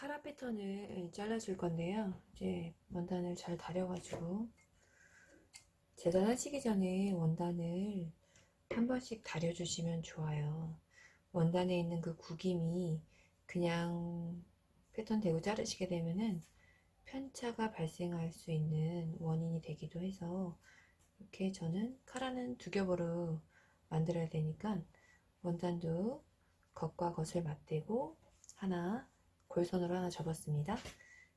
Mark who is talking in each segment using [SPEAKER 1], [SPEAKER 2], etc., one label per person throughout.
[SPEAKER 1] 카라 패턴을 잘라줄 건데요. 이제 원단을 잘 다려가지고 재단하시기 전에 원단을 한 번씩 다려주시면 좋아요. 원단에 있는 그 구김이 그냥 패턴 대고 자르시게 되면은 편차가 발생할 수 있는 원인이 되기도 해서 이렇게 저는 카라는 두 겹으로 만들어야 되니까 원단도 겉과 겉을 맞대고 하나 골선으로 하나 접었습니다.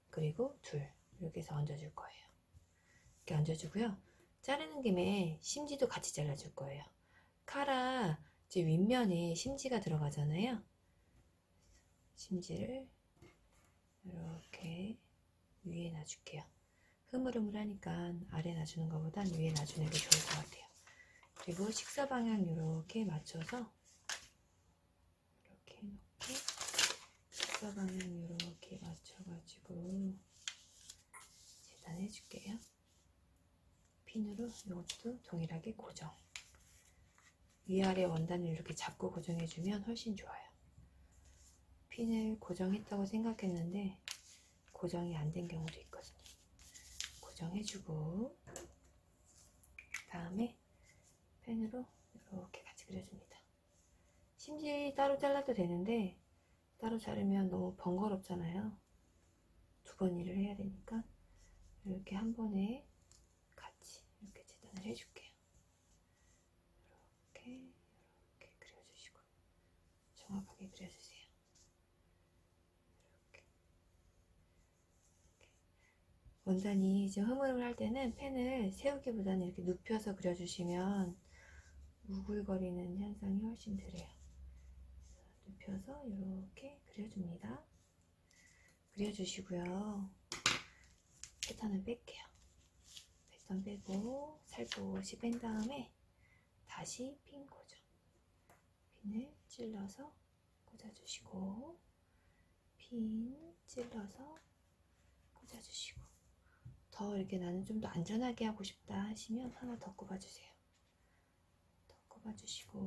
[SPEAKER 1] 그리고 둘 이렇게 해서 얹어줄 거예요. 이렇게 얹어주고요. 자르는 김에 심지도 같이 잘라줄 거예요. 카라 이제 윗면에 심지가 들어가잖아요. 심지를 이렇게 위에 놔줄게요. 흐물흐물하니까 아래 놔주는 것보단 위에 놔주는 게 좋을 것 같아요. 그리고 식사 방향 이렇게 맞춰서 이렇게 놓고 식사 방향 이렇게 맞춰가지고 재단해 줄게요. 핀으로 이것도 동일하게 고정. 위아래 원단을 이렇게 잡고 고정해주면 훨씬 좋아요. 핀을 고정했다고 생각했는데 고정이 안 된 경우도 있거든요. 고정해주고 다음에 펜으로 이렇게 같이 그려줍니다. 심지 따로 잘라도 되는데 따로 자르면 너무 번거롭잖아요. 두 번 일을 해야 되니까 이렇게 한 번에 같이 이렇게 재단을 해줄게요. 이렇게 그려주시고 정확하게 그려주세요. 원단이 이제 흐물흐물할 때는 펜을 세우기보다는 이렇게 눕혀서 그려주시면 우글거리는 현상이 훨씬 덜해요. 눕혀서 이렇게 그려줍니다. 그려주시고요. 패턴을 뺄게요. 패턴 빼고 살포시 뺀 다음에 다시 핀 고정. 핀을 찔러서 꽂아주시고 핀 찔러서 꽂아주시고 더 이렇게 나는 좀 더 안전하게 하고 싶다 하시면 하나 더 꼽아주세요. 더 꼽아주시고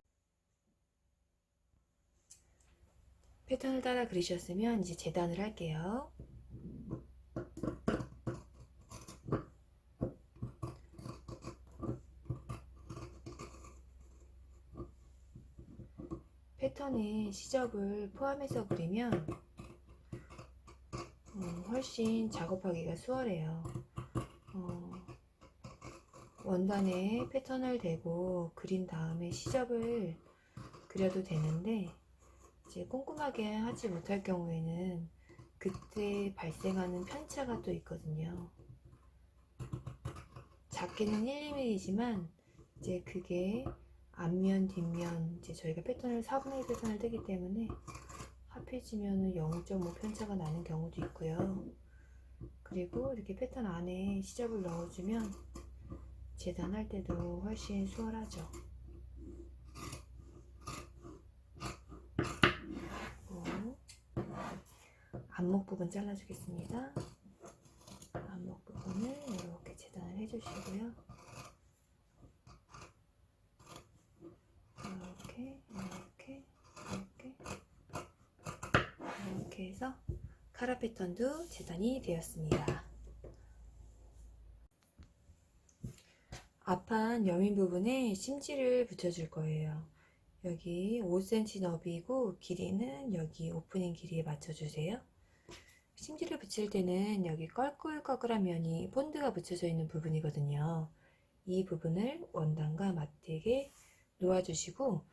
[SPEAKER 1] 패턴을 따라 그리셨으면 이제 재단을 할게요. 패턴에 시접을 포함해서 그리면 훨씬 작업하기가 수월해요. 원단에 패턴을 대고 그린 다음에 시접을 그려도 되는데 이제 꼼꼼하게 하지 못할 경우에는 그때 발생하는 편차가 또 있거든요. 작게는 1mm이지만 이제 그게 앞면 뒷면 이제 저희가 패턴을 4분의 1 패턴을 뜨기 때문에 합해지면 0.5 편차가 나는 경우도 있고요. 그리고 이렇게 패턴 안에 시접을 넣어주면 재단할 때도 훨씬 수월하죠. 안목 부분 잘라주겠습니다. 안목 부분을 이렇게 재단을 해주시고요. 이렇게 해서 카라 패턴도 재단이 되었습니다. 앞판 여민 부분에 심지를 붙여줄 거예요. 여기 5cm 너비고 길이는 여기 오프닝 길이에 맞춰주세요. 심지를 붙일 때는 여기 껄끌껄끌한 면이 본드가 붙여져 있는 부분이거든요. 이 부분을 원단과 맞대게 놓아주시고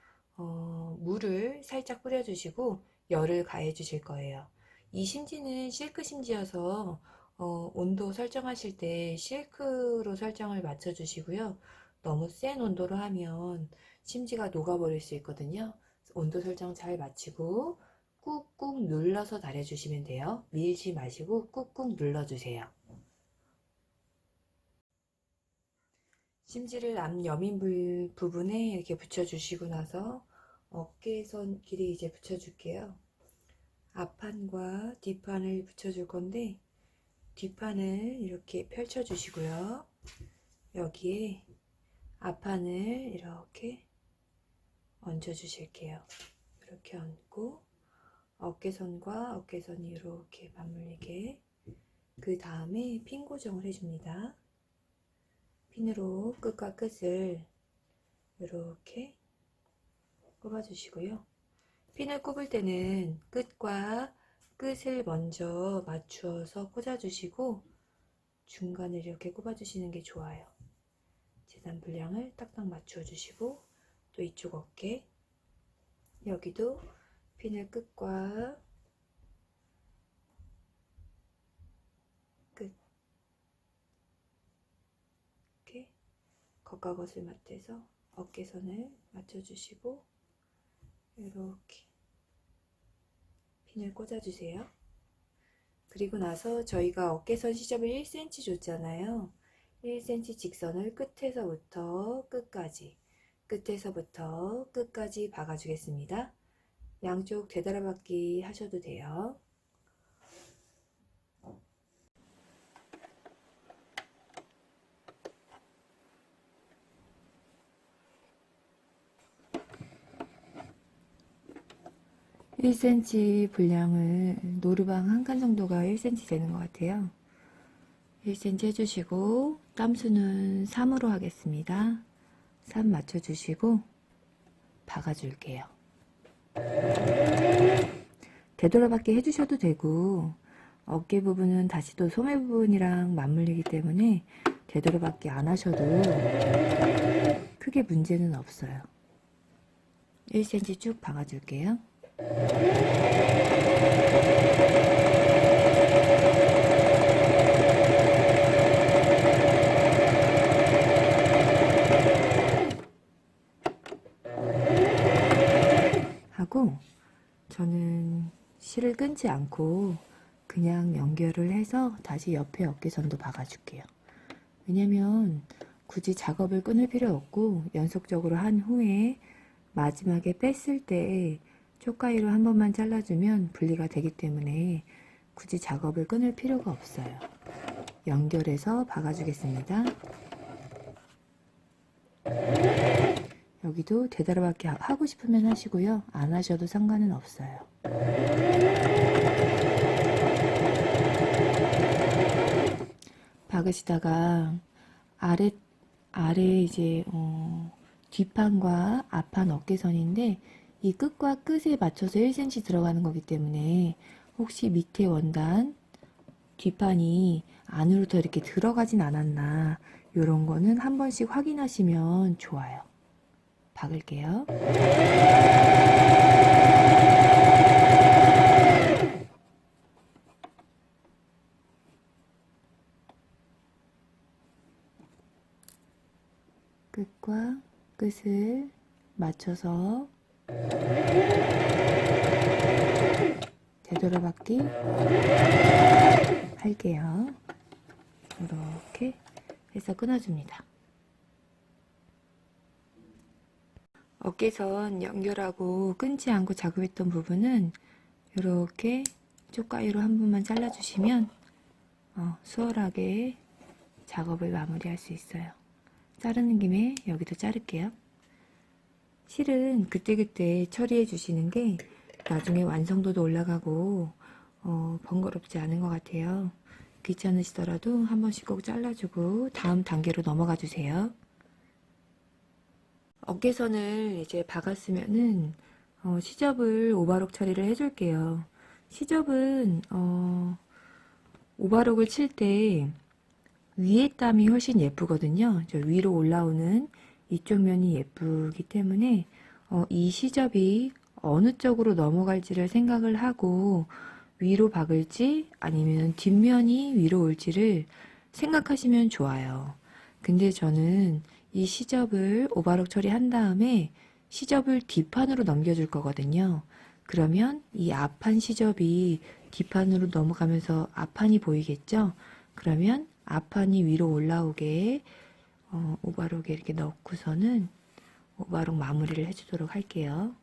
[SPEAKER 1] 물을 살짝 뿌려주시고 열을 가해 주실 거예요. 이 심지는 실크 심지여서 온도 설정하실 때 실크로 설정을 맞춰 주시고요. 너무 센 온도로 하면 심지가 녹아버릴 수 있거든요. 온도 설정 잘 맞추고 꾹꾹 눌러서 다려주시면 돼요. 밀지 마시고 꾹꾹 눌러주세요. 심지를 앞 여민 부분에 이렇게 붙여주시고 나서 어깨선 길이 이제 붙여줄게요. 앞판과 뒷판을 붙여줄 건데 뒷판을 이렇게 펼쳐주시고요. 여기에 앞판을 이렇게 얹어주실게요. 이렇게 얹고 어깨선과 어깨선이 이렇게 맞물리게. 그 다음에 핀 고정을 해줍니다. 핀으로 끝과 끝을 이렇게 꼽아주시고요. 핀을 꼽을 때는 끝과 끝을 먼저 맞추어서 꽂아주시고 중간을 이렇게 꼽아주시는 게 좋아요. 재단 분량을 딱딱 맞춰주시고 또 이쪽 어깨 여기도 핀을 끝과 끝 이렇게 겉과 겉을 맞대서 어깨선을 맞춰주시고 이렇게 핀을 꽂아주세요. 그리고 나서 저희가 어깨선 시접을 1cm 줬잖아요. 1cm 직선을 끝에서부터 끝까지 박아주겠습니다. 양쪽 되돌아박기 하셔도 돼요. (1cm) 분량을 노루방 한 칸 정도가 1cm 되는 것 같아요. 1cm 해주시고 땀수는 3으로 하겠습니다. 3 맞춰주시고 박아줄게요. 되돌아박기 해주셔도 되고 어깨 부분은 다시 또 소매 부분이랑 맞물리기 때문에 되돌아박기 안 하셔도 크게 문제는 없어요. 1cm 쭉 박아줄게요. 하고 저는 실을 끊지 않고 그냥 연결을 해서 다시 옆에 어깨선도 박아줄게요. 왜냐면 굳이 작업을 끊을 필요 없고 연속적으로 한 후에 마지막에 뺐을 때 쪽가위로 한 번만 잘라주면 분리가 되기 때문에 굳이 작업을 끊을 필요가 없어요. 연결해서 박아주겠습니다. 여기도 되돌아박기 하고 싶으면 하시고요. 안 하셔도 상관은 없어요. 박으시다가 아래 이제 뒷판과 앞판 어깨선인데 이 끝과 끝에 맞춰서 1cm 들어가는 거기 때문에 혹시 밑에 원단 뒷판이 안으로 더 이렇게 들어가진 않았나 이런 거는 한 번씩 확인하시면 좋아요. 박을게요. 끝과 끝을 맞춰서 되돌아박기 할게요. 이렇게 해서 끊어줍니다. 어깨선 연결하고 끊지 않고 작업했던 부분은 이렇게 쪽가위로 한 번만 잘라주시면 수월하게 작업을 마무리할 수 있어요. 자르는 김에 여기도 자를게요. 실은 그때그때 처리해 주시는 게 나중에 완성도도 올라가고 번거롭지 않은 것 같아요. 귀찮으시더라도 한 번씩 꼭 잘라주고 다음 단계로 넘어가 주세요. 어깨선을 이제 박았으면은 시접을 오바록 처리를 해줄게요. 시접은 오바록을 칠 때 위에 땀이 훨씬 예쁘거든요. 저 위로 올라오는 이쪽 면이 예쁘기 때문에 이 시접이 어느 쪽으로 넘어갈지를 생각을 하고 위로 박을지 아니면 뒷면이 위로 올지를 생각하시면 좋아요. 근데 저는 이 시접을 오바록 처리한 다음에 시접을 뒷판으로 넘겨줄 거거든요. 그러면 이 앞판 시접이 뒷판으로 넘어가면서 앞판이 보이겠죠? 그러면 앞판이 위로 올라오게 오바록에 이렇게 넣고서는 오바록 마무리를 해주도록 할게요.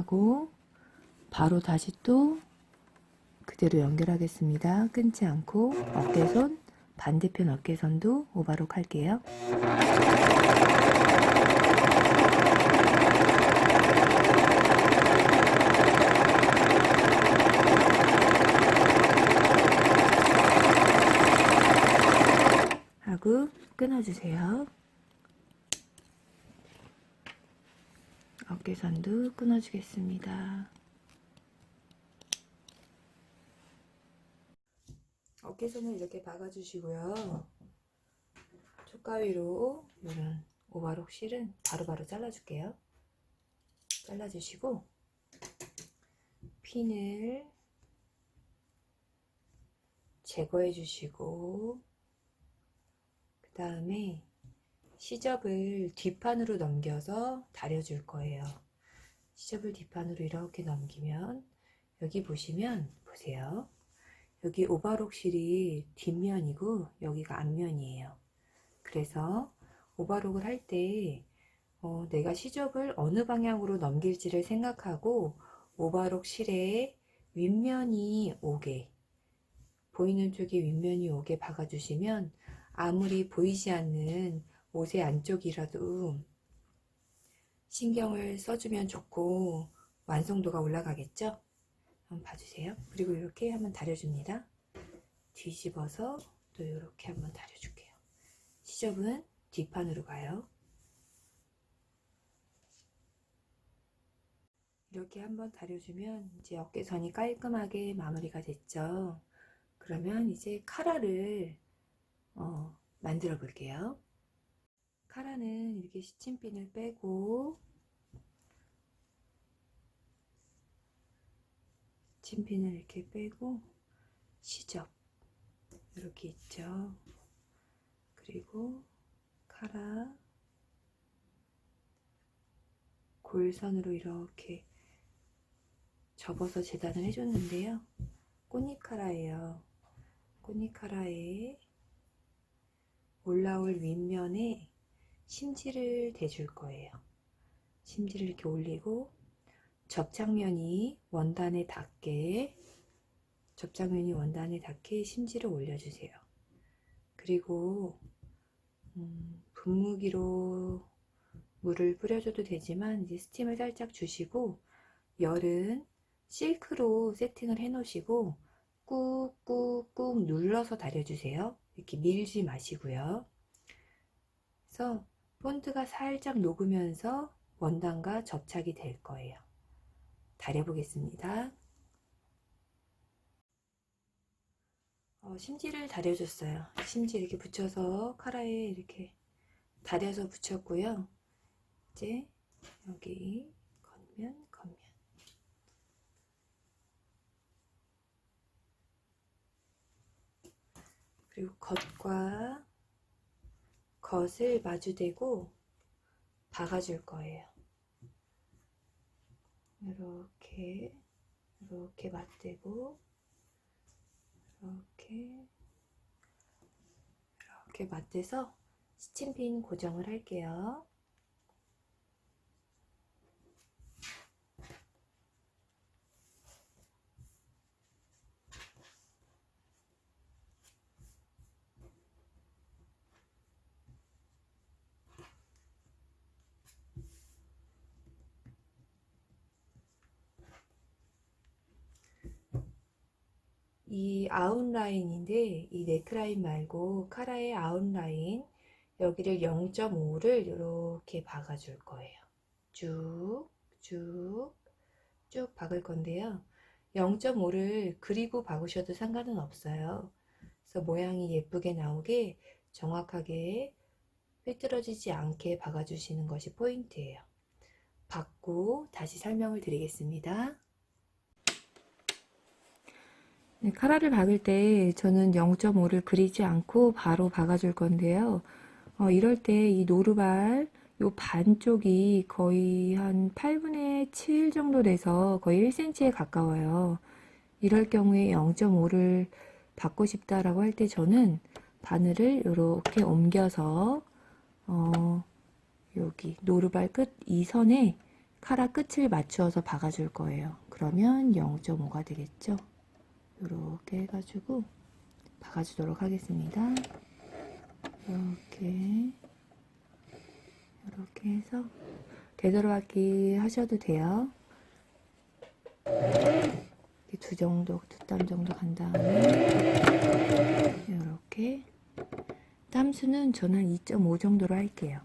[SPEAKER 1] 하고 바로 다시 또 그대로 연결하겠습니다. 끊지 않고 어깨선, 반대편 어깨선도 오버록 할게요. 하고 끊어주세요. 어깨선도 끊어주겠습니다. 어깨선을 이렇게 박아주시고요. 촉가위로 이런 오버록 실은 바로바로 잘라줄게요. 잘라주시고 핀을 제거해 주시고 그 다음에 시접을 뒷판으로 넘겨서 다려줄 거예요. 시접을 뒷판으로 이렇게 넘기면 여기 보시면 보세요. 여기 오버록 실이 뒷면이고 여기가 앞면이에요. 그래서 오버록을 할 때 내가 시접을 어느 방향으로 넘길지를 생각하고 오버록 실에 윗면이 오게, 보이는 쪽이 윗면이 오게 박아주시면 아무리 보이지 않는 옷의 안쪽이라도 신경을 써주면 좋고 완성도가 올라가겠죠? 한번 봐주세요. 그리고 이렇게 한번 다려줍니다. 뒤집어서 또 이렇게 한번 다려줄게요. 시접은 뒷판으로 가요. 이렇게 한번 다려주면 이제 어깨선이 깔끔하게 마무리가 됐죠. 그러면 이제 카라를 만들어 볼게요. 카라는 이렇게 시침핀을 빼고 시침핀을 이렇게 빼고 시접 이렇게 있죠. 그리고 카라 골선으로 이렇게 접어서 재단을 해줬는데요. 꽃잎 카라예요. 꽃잎 카라에 올라올 윗면에 심지를 대줄 거예요. 심지를 이렇게 올리고 접착면이 원단에 닿게 심지를 올려주세요. 그리고 분무기로 물을 뿌려줘도 되지만 이제 스팀을 살짝 주시고 열은 실크로 세팅을 해 놓으시고 꾹꾹꾹 눌러서 다려주세요. 이렇게 밀지 마시고요. 그래서 본드가 살짝 녹으면서 원단과 접착이 될 거예요. 다려보겠습니다. 심지를 다려줬어요. 심지 이렇게 붙여서 카라에 이렇게 다려서 붙였고요. 이제 여기 겉면 그리고 겉과 겉을 마주대고 박아줄 거예요. 이렇게 맞대고 이렇게 맞대서 스팀핀 고정을 할게요. 이 아웃라인인데 이 넥라인 말고 카라의 아웃라인 여기를 0.5를 이렇게 박아줄 거예요. 쭉 박을 건데요. 0.5를 그리고 박으셔도 상관은 없어요. 그래서 모양이 예쁘게 나오게 정확하게 삐뚤어지지 않게 박아주시는 것이 포인트예요. 박고 다시 설명을 드리겠습니다. 네, 카라를 박을 때 저는 0.5를 그리지 않고 바로 박아줄 건데요. 이럴 때 이 노루발 요 반쪽이 거의 한 8분의 7 정도 돼서 거의 1cm에 가까워요. 이럴 경우에 0.5를 받고 싶다라고 할 때 저는 바늘을 이렇게 옮겨서 여기 노루발 끝 이 선에 카라 끝을 맞추어서 박아줄 거예요. 그러면 0.5가 되겠죠. 이렇게 해가지고 박아주도록 하겠습니다. 이렇게 해서 되돌아가기 하셔도 돼요. 두 땀 정도 간 다음에 이렇게 땀수는 저는 2.5 정도로 할게요.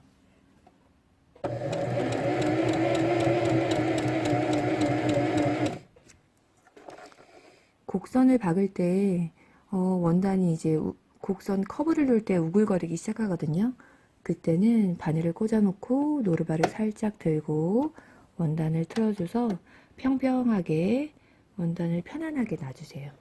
[SPEAKER 1] 곡선을 박을 때 원단이 이제 곡선 커브를 놓을 때 우글거리기 시작하거든요. 그때는 바늘을 꽂아놓고 노루발을 살짝 들고 원단을 틀어줘서 평평하게 원단을 편안하게 놔주세요.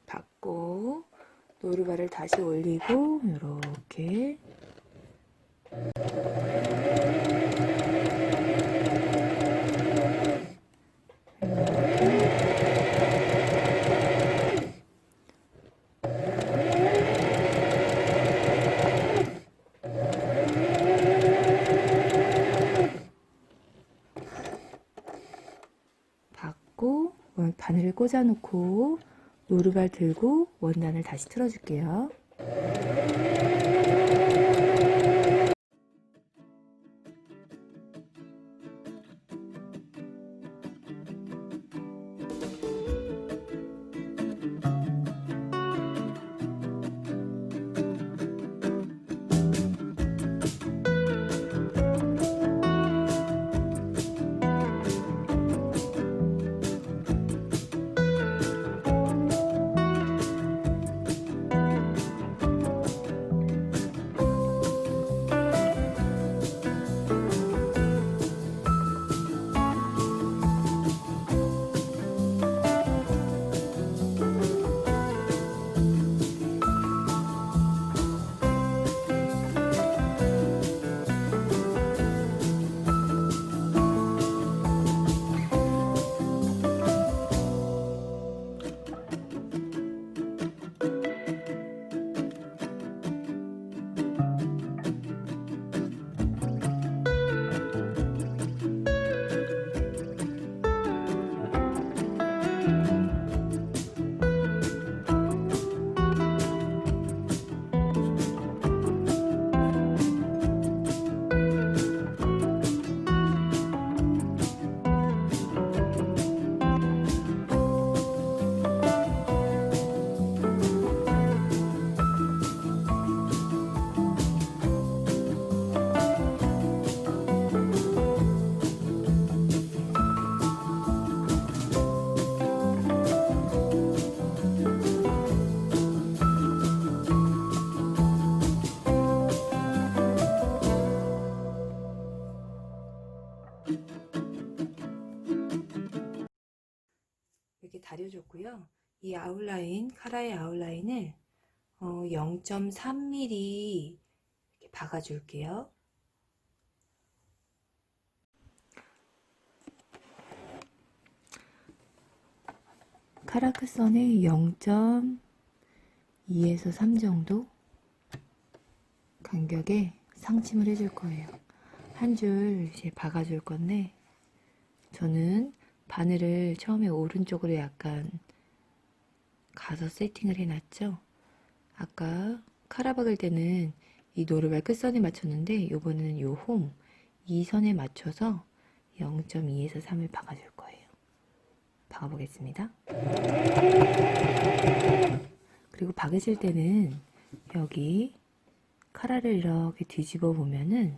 [SPEAKER 1] 받고 노루발을 다시 올리고 이렇게 받고 바늘을 꽂아놓고 노루발 들고 원단을 다시 틀어줄게요. 이렇게 다려줬고요. 이 아웃라인, 카라의 아웃라인을 0.3mm 이렇게 박아줄게요. 카라 끝선에 0.2에서 3 정도 간격에 상침을 해줄 거예요. 한 줄 이제 박아줄 건데 저는 바늘을 처음에 오른쪽으로 약간 가서 세팅을 해놨죠. 아까 카라 박을 때는 이 노루발 끝선에 맞췄는데 이번에는 요 홈, 이 선에 맞춰서 0.2에서 3을 박아줄 거예요. 박아보겠습니다. 그리고 박으실 때는 여기 카라를 이렇게 뒤집어 보면은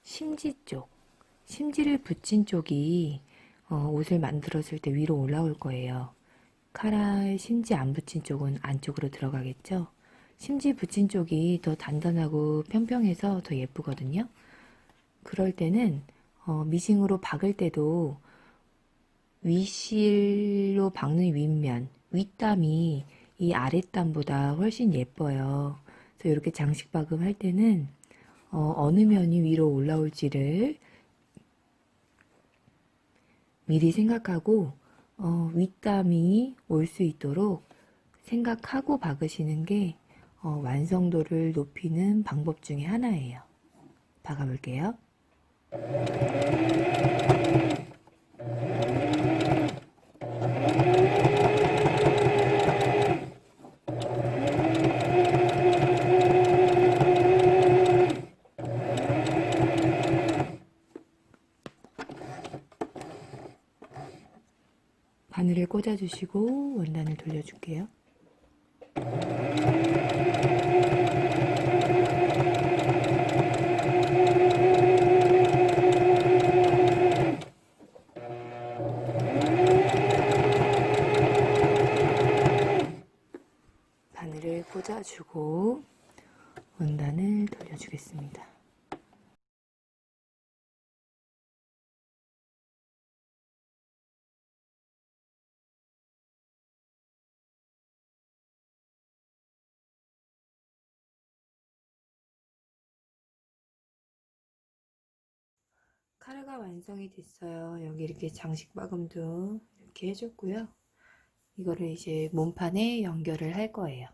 [SPEAKER 1] 심지 쪽, 심지를 붙인 쪽이 옷을 만들었을 때 위로 올라올 거예요. 카라에 심지 안 붙인 쪽은 안쪽으로 들어가겠죠. 심지 붙인 쪽이 더 단단하고 평평해서 더 예쁘거든요. 그럴 때는 미싱으로 박을 때도 윗실로 박는 윗면, 윗땀이 이 아랫땀보다 훨씬 예뻐요. 그래서 이렇게 장식 박음 할 때는 어느 면이 위로 올라올지를 미리 생각하고 윗담이 올 수 있도록 생각하고 박으시는 게 완성도를 높이는 방법 중에 하나예요. 박아볼게요. 바늘을 꽂아주시고 원단을 돌려줄게요. 바늘을 꽂아주고 원단을 돌려주겠습니다. 카라가 완성이 됐어요. 여기 이렇게 장식 마감도 이렇게 해줬고요. 이거를 이제 몸판에 연결을 할 거예요.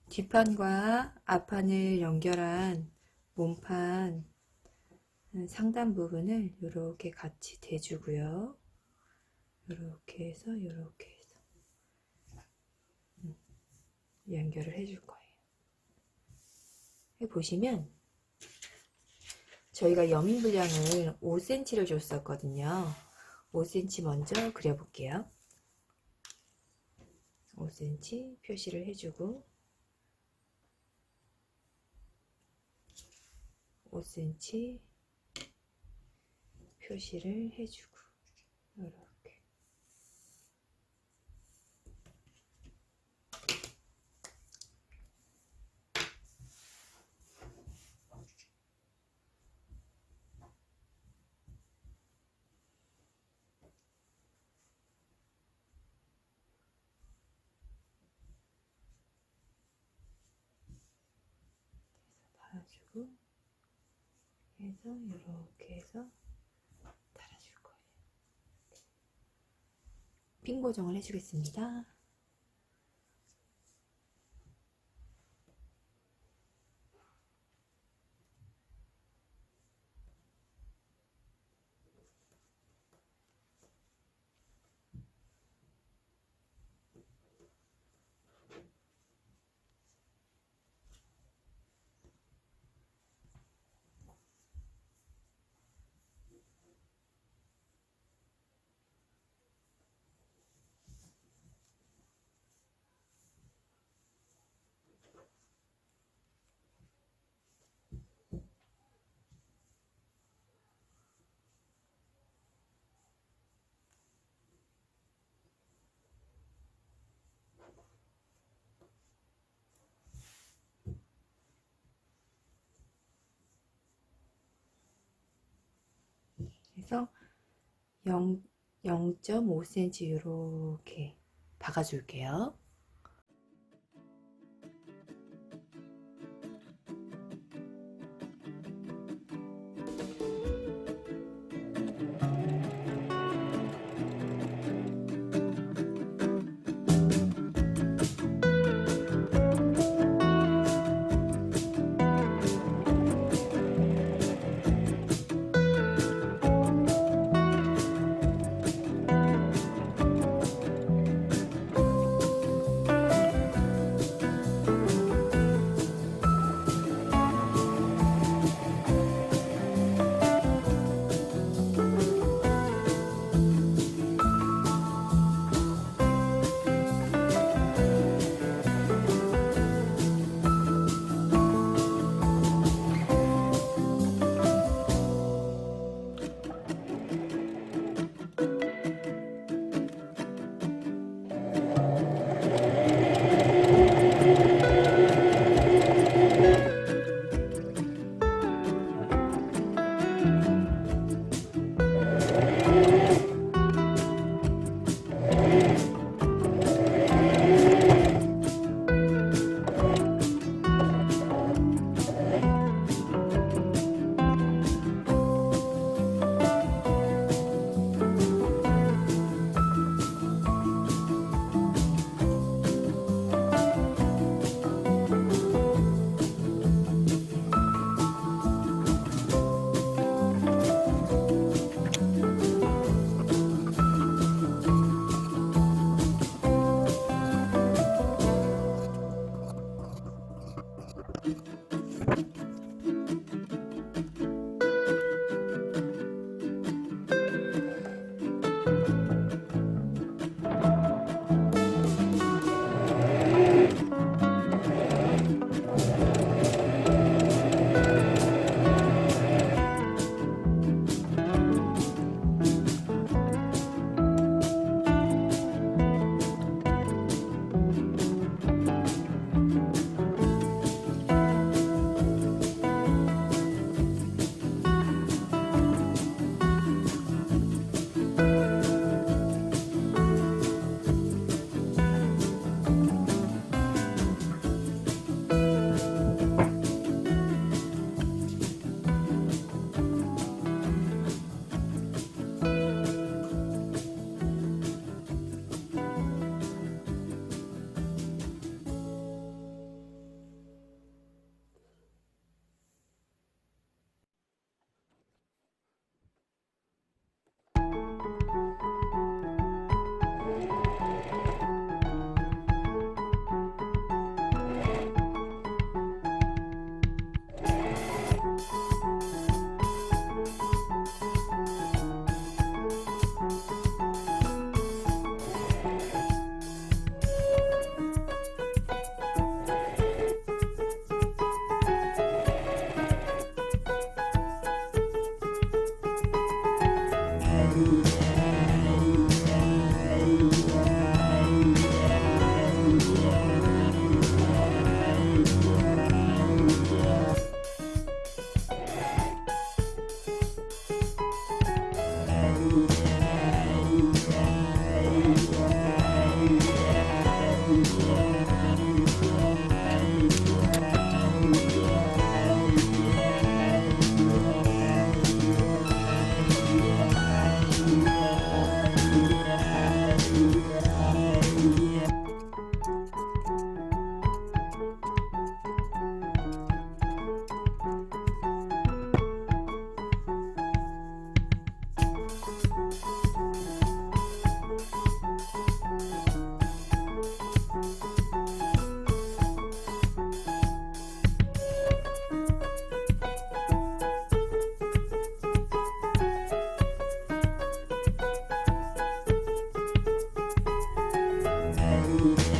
[SPEAKER 1] 뒷판과 앞판을 연결한 몸판 상단 부분을 이렇게 같이 대주고요. 이렇게 해서 연결을 해줄 거예요. 보시면 저희가 여민 분량을 5cm를 줬었거든요. 5cm 먼저 그려볼게요. 5cm 표시를 해주고 5cm 표시를 해주고 이렇게 달아주고 해서 이렇게 해서 달아줄 거예요. 핀 고정을 해주겠습니다. 그래서 0.5cm 이렇게 박아줄게요.
[SPEAKER 2] you.